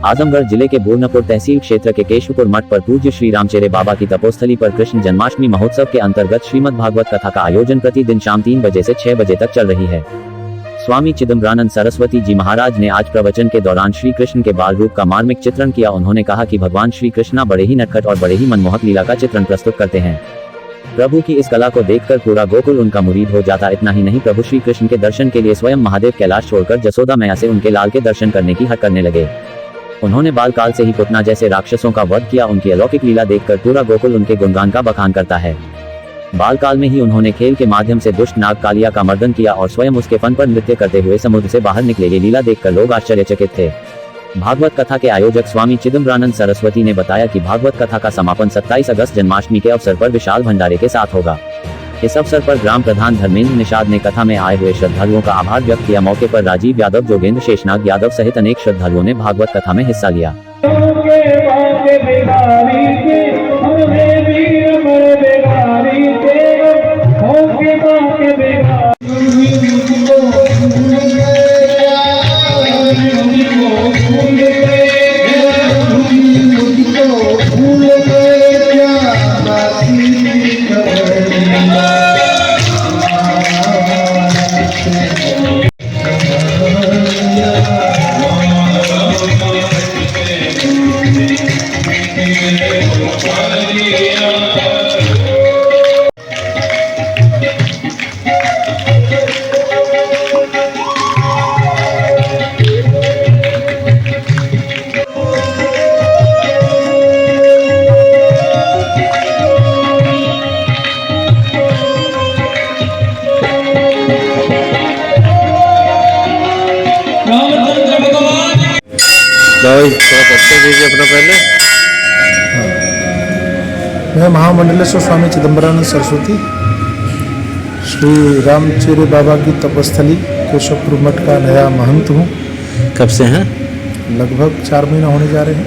आजमगढ़ जिले के बूरनपुर तहसील क्षेत्र के केशवपुर मठ पर पूज्य श्री रामचेरे बाबा की तपोस्थली पर कृष्ण जन्माष्टमी महोत्सव के अंतर्गत श्रीमद् भागवत कथा का आयोजन प्रतिदिन शाम 3 बजे से 6 बजे तक चल रही है। स्वामी चिदम्बरानंद सरस्वती जी महाराज ने आज प्रवचन के दौरान श्री कृष्ण के बाल रूप का मार्मिक चित्रण किया। उन्होंने कहा कि भगवान श्री कृष्णा बड़े ही नटखट और बड़े ही मनमोहक लीला का चित्रण प्रस्तुत करते हैं। प्रभु की इस कला को देखकर पूरा गोकुल उनका मुरीद हो जाता। इतना ही नहीं, प्रभु श्री कृष्ण के दर्शन के लिए स्वयं महादेव कैलाश छोड़कर जसोदा मैया से उनके लाल के दर्शन करने की हट करने लगे। उन्होंने बाल काल से ही पुतना जैसे राक्षसों का वध किया। उनकी अलौकिक लीला देखकर पूरा गोकुल उनके गुणगान का बखान करता है। बाल काल में ही उन्होंने खेल के माध्यम से दुष्ट नाग कालिया का मर्दन किया और स्वयं उसके फन पर नृत्य करते हुए समुद्र से बाहर निकले। ये लीला देखकर लोग आश्चर्यचकित थे। भागवत कथा के आयोजक स्वामी चिदम्बरानंद सरस्वती ने बताया कि भागवत कथा का समापन 27 अगस्त जन्माष्टमी के अवसर पर विशाल भंडारे के साथ होगा। इस अवसर पर ग्राम प्रधान धर्मेंद्र निषाद ने कथा में आए हुए श्रद्धालुओं का आभार व्यक्त किया। मौके पर राजीव यादव, जोगेंद्र शेषनाग यादव सहित अनेक श्रद्धालुओं ने भागवत कथा में हिस्सा लिया। अपना पहले मैं महामंडलेश्वर स्वामी चिदम्बरानंद सरस्वती श्री रामचेरे बाबा की तपस्थली केशवपुर मठ का नया महंत हूँ। कब से हैं? लगभग 4 महीना होने जा रहे हैं।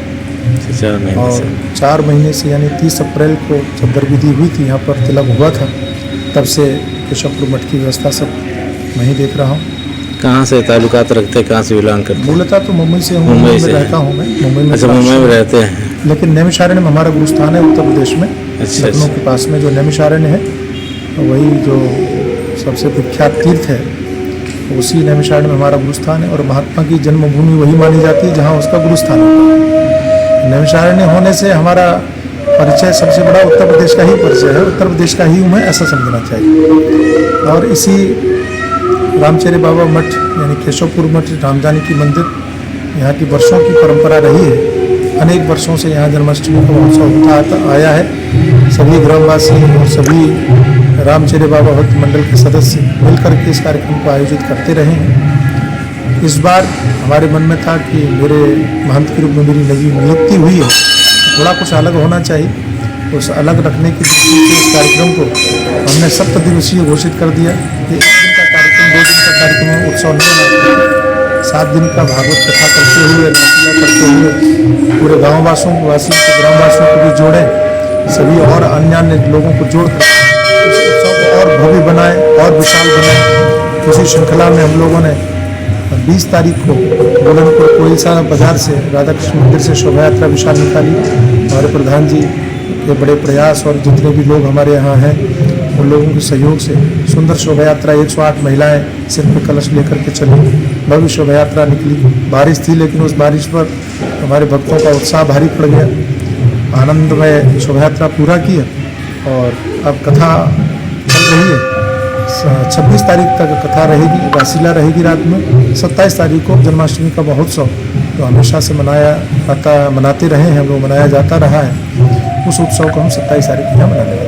4 महीने और से 4 महीने से यानी 30 अप्रैल को जब दरविधि हुई थी, यहाँ पर तिलक हुआ था, तब से केशवपुर मठ की व्यवस्था सब मैं ही देख रहा हूँ। कहाँ से ताल्लुकात रखते, कहाँ से बिलोंग करते? मूलतः तो मुंबई से हूँ, मुंबई में रहता हूँ मैं, मुंबई में। अच्छा, मुंबई में रहते हैं। लेकिन नैमिषारण्य में हमारा गुरुस्थान है उत्तर प्रदेश में। अच्छा, लखनऊ के पास में जो नैमिषारण्य है, वही जो सबसे विख्यात तीर्थ है, उसी नैमिषारण्य में हमारा गुरुस्थान है। और महात्मा की जन्मभूमि वही मानी जाती है जहाँ उसका गुरुस्थान है। नैमिषारण्य होने से हमारा परिचय सबसे बड़ा उत्तर प्रदेश का ही परिचय है, उत्तर प्रदेश का ही हूँ मैं, ऐसा समझना चाहिए। और इसी रामचेरे बाबा मठ यानी केशवपुर मठ राम जानकी मंदिर, यहाँ की वर्षों की परंपरा रही है। अनेक वर्षों से यहाँ जन्माष्टमी का महोत्सव होता आया है। सभी ग्रामवासी और सभी रामचेरे बाबा भक्त मंडल के सदस्य मिलकर के इस कार्यक्रम को आयोजित करते रहे हैं। इस बार हमारे मन में था कि मेरे महंत के रूप में मेरी नई नियुक्ति हुई है, थोड़ा कुछ अलग होना चाहिए। उस अलग रखने की दृष्टि से इस कार्यक्रम को हमने 7 दिवसीय घोषित कर दिया। कि 1 दिन का कार्यक्रम, 2 दिन का कार्यक्रम उत्सव नहीं, 7 दिन का भागवत कथा करते हुए, नाटिया करते हुए पूरे गाँववासियों को ग्रामवासियों को भी जोड़ें, सभी और अन्य लोगों को जोड़कर इस उत्सव को और भव्य बनाए और विशाल बनाए। उसी श्रृंखला में हम लोगों ने 20 तारीख को बूरनपुर कोयलसा बाजार से राधा कृष्ण मंदिर से शोभा यात्रा विशाल निकाली। हमारे प्रधान जी के बड़े प्रयास और जितने भी लोग हमारे यहाँ हैं उन लोगों के सहयोग से सुंदर शोभा यात्रा 108 महिलाएं सिर पे कलश लेकर के चली। भव्य शोभा यात्रा निकली। बारिश थी, लेकिन उस बारिश पर हमारे भक्तों का उत्साह भारी पड़ गया। आनंदमय शोभा यात्रा पूरा किया और अब कथा चल रही है। 26 तारीख तक कथा रहेगी, रासलीला रहेगी रात में। 27 तारीख को जन्माष्टमी का महोत्सव जो हमेशा से मनाते रहे हैं हम लोग, मनाया जाता रहा है, उस उत्सव को हम 27 तारीख को यहाँ मनाने वाले हैं।